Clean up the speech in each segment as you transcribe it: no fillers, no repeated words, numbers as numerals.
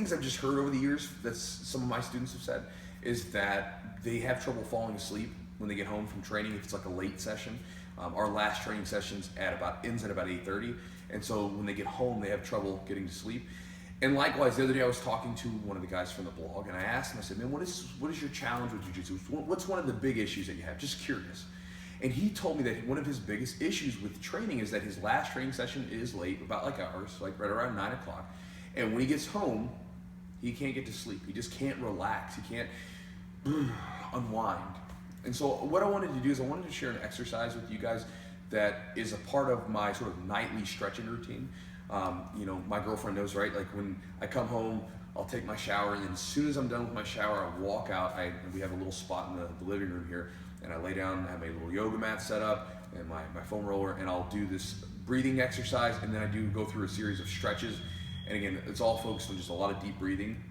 things I've just heard over the years that some of my students have said is that they have trouble falling asleep when they get home from training if it's like a late session. Our last training sessions ends at about 8:30, and so when they get home they have trouble getting to sleep. And likewise, the other day I was talking to one of the guys from the blog, and I asked him, I said, man, what is your challenge with jiu-jitsu? What's one of the big issues that you have? Just curious. And he told me that one of his biggest issues with training is that his last training session is late, about like ours, like right around 9 o'clock. And when he gets home, he can't get to sleep. He just can't relax. He can't unwind. And so what I wanted to do is I wanted to share an exercise with you guys that is a part of my sort of nightly stretching routine. My girlfriend knows, right? Like when I come home, I'll take my shower, and then as soon as I'm done with my shower, I walk out. We have a little spot in the living room here, and I lay down, I have my little yoga mat set up, and my foam roller, and I'll do this breathing exercise, and then I do go through a series of stretches. And again, it's all focused on just a lot of deep breathing.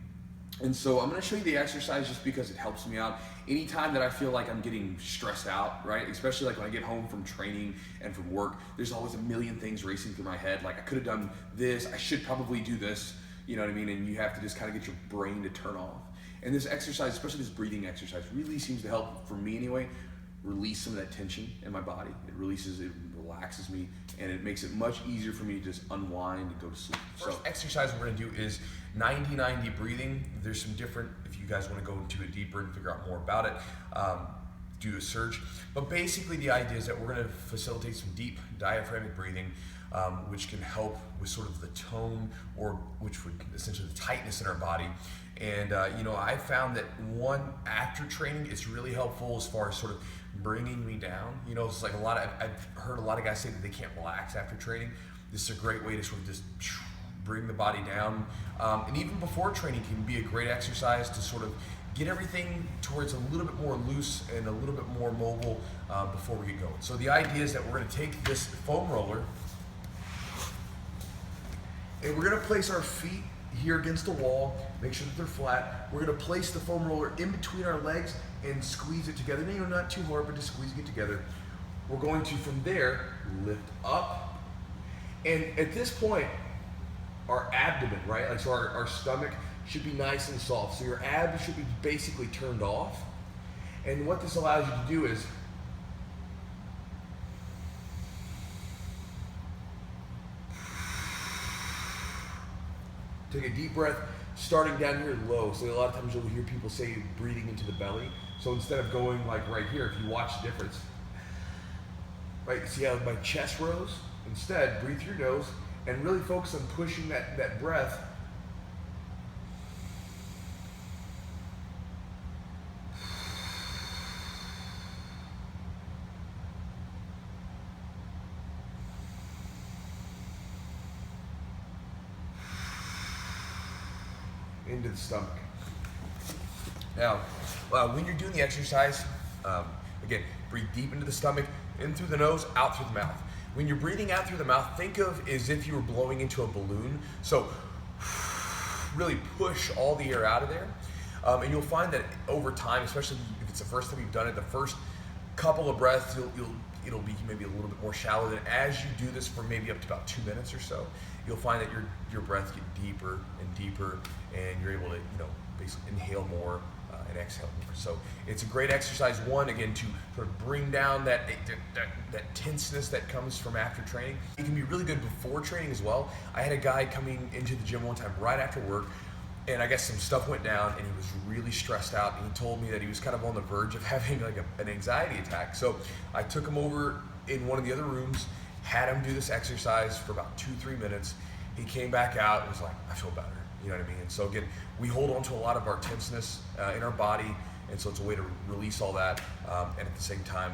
And so I'm gonna show you the exercise just because it helps me out. Anytime that I feel like I'm getting stressed out, right? Especially like when I get home from training and from work, there's always a million things racing through my head. Like I could have done this, I should probably do this, you know what I mean? And you have to just kind of get your brain to turn off. And this exercise, especially this breathing exercise, really seems to help, for me anyway, release some of that tension in my body. It relaxes me, and it makes it much easier for me to just unwind and go to sleep. First exercise we're gonna do is 90-90 breathing. There's some different, if you guys wanna go into it deeper and figure out more about it, do a search. But basically the idea is that we're gonna facilitate some deep diaphragmatic breathing, which can help with sort of the tone, or which would essentially the tightness in our body. And I found that after training, it's really helpful as far as sort of bringing me down. It's like I've heard a lot of guys say that they can't relax after training. This is a great way to sort of just bring the body down. And even before training can be a great exercise to sort of get everything towards a little bit more loose and a little bit more mobile before we get going. So the idea is that we're gonna take this foam roller, and we're gonna place our feet here against the wall, make sure that they're flat. We're gonna place the foam roller in between our legs and squeeze it together. Not too hard, but just squeezing it together. We're going to, from there, lift up. And at this point, our abdomen, right? Like, so our stomach should be nice and soft. So your abs should be basically turned off. And what this allows you to do is take a deep breath, starting down here low. So a lot of times you'll hear people say breathing into the belly. So instead of going like right here, if you watch the difference, right, see how my chest rose? Instead, breathe through your nose and really focus on pushing that breath into the stomach. Now, when you're doing the exercise, again, breathe deep into the stomach, in through the nose, out through the mouth. When you're breathing out through the mouth, think of as if you were blowing into a balloon. So really push all the air out of there. And you'll find that over time, especially if it's the first time you've done it, the first couple of breaths, it'll be maybe a little bit more shallow. Then as you do this for maybe up to about 2 minutes or so, you'll find that your breaths get deeper and deeper, and you're able to basically inhale more and exhale more. So it's a great exercise, one, again, to sort of bring down that tenseness that comes from after training. It can be really good before training as well. I had a guy coming into the gym one time right after work, and I guess some stuff went down, and he was really stressed out, and he told me that he was kind of on the verge of having like an anxiety attack. So I took him over in one of the other rooms, had him do this exercise for about 2-3 minutes. He came back out and was like, I feel better. You know what I mean? And so again, we hold on to a lot of our tenseness in our body, and so it's a way to release all that. And at the same time,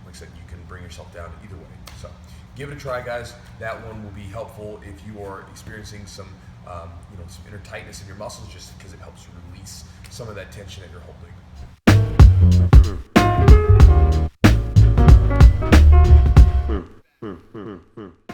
like I said, you can bring yourself down either way. So give it a try, guys. that one will be helpful if you are experiencing some, some inner tightness in your muscles, just because it helps release some of that tension that you're holding.